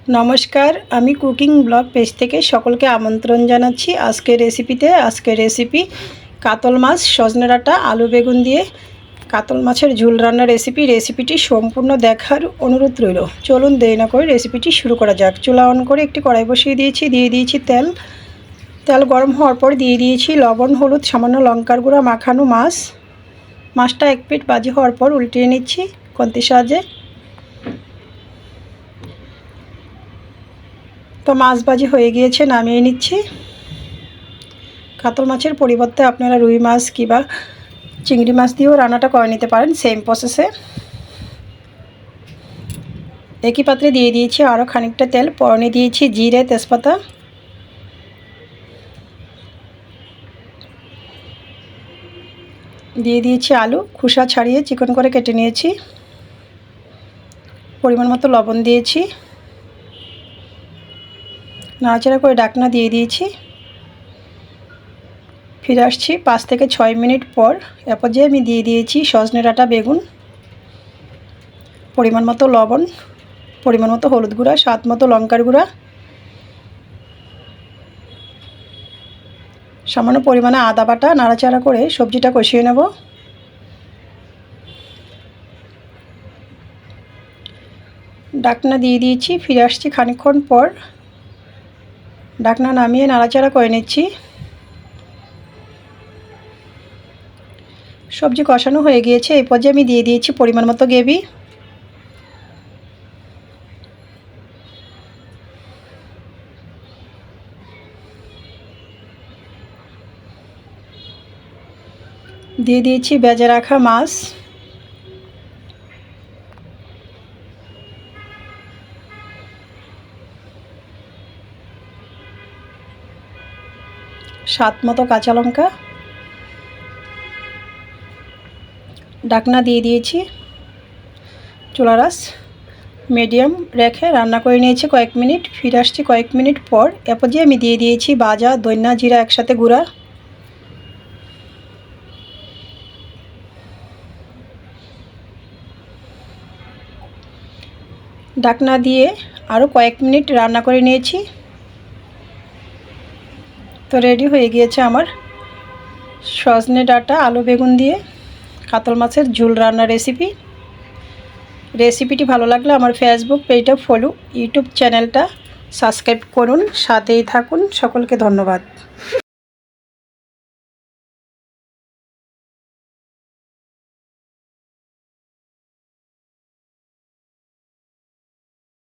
নমস্কার, আমি cooking blog page থেকে সকলকে আমন্ত্রণ জানাচ্ছি আজকের রেসিপিতে। আজকের রেসিপি কাতল মাছ, সজনে ডাঁটা, আলু বেগুন দিয়ে কাতল মাছের ঝোল রান্নার রেসিপিটি সম্পূর্ণ দেখার অনুরোধ রইল। চলুন দেরি না করে রেসিপিটি শুরু করা যাক। চুলা অন করে একটি কড়াই বসিয়ে দিয়েছি, দিয়ে দিয়েছি তেল। তেল গরম হওয়ার পর দিয়ে দিয়েছি লবণ, হলুদ, সামান্য লঙ্কার গুঁড়া মাখানো মাছটা এক পিঠ ভাজি হওয়ার পর উল্টিয়ে নিচ্ছি খুন্তির সাহায্যে। তো মাছ ভাজি হয়ে গিয়েছে, নামিয়ে নিচ্ছি। কাতল মাছের পরিবর্তে আপনারা রুই মাছ কিংবা চিংড়ি মাছ দিয়েও রান্নাটা করে নিতে পারেন, সেম প্রসেসে। একই পাত্রে দিয়ে দিয়েছি আরও খানিকটা তেল, ফোড়নে দিয়েছি জিরে, তেজপাতা। দিয়ে দিয়েছি আলু, খোসা ছাড়িয়ে চিকন করে কেটে নিয়েছি। পরিমাণ মতো লবণ দিয়েছি, নাড়াচাড়া করে ঢাকনা দিয়ে দিয়েছি। ফিরে আসছি 5 থেকে 6 মিনিট পর। এ পর্যায়ে আমি দিয়ে দিয়েছি সজনে ডাঁটা, বেগুন, পরিমাণ মতো লবণ, পরিমাণ মতো হলুদ গুঁড়া, স্বাদ মতো লঙ্কার গুঁড়া, সামান্য পরিমাণে আদা বাটা। নাড়াচাড়া করে সবজিটা কষিয়ে নেব। ঢাকনা দিয়ে দিয়েছি, ফিরে আসছি খানিকক্ষণ পর। ঢাকনা নামিয়ে নাড়াচাড়া করে নিচ্ছি। সবজি কষানো হয়ে গিয়েছে। এই পর্যায়ে আমি দিয়ে দিয়েছি পরিমাণ মতো গ্রেভি। দিয়ে দিয়েছি ভেজে রাখা মাছ। স্বাদ মতো কাঁচা লঙ্কা। ঢাকনা দিয়ে দিয়েছি। চুলার আঁচ মিডিয়াম রেখে রান্না করে নিয়েছি কয়েক মিনিট। ফিরে আসছি কয়েক মিনিট পর। এ পর্যায়ে আমি দিয়ে দিয়েছি ভাজা ধনিয়া জিরা একসাথে গুঁড়া। ঢাকনা দিয়ে আরও কয়েক মিনিট রান্না করে নিয়েছি। তো রেডি হয়ে গিয়েছে আমার সজনে ডাঁটা, আলু বেগুন দিয়ে কাতল মাছের ঝোল রান্নার রেসিপিটি ভালো লাগলে আমার ফেসবুক পেজটা ফলো, ইউটিউব চ্যানেলটা সাবস্ক্রাইব করুন, সাথেই থাকুন। সকলকে ধন্যবাদ।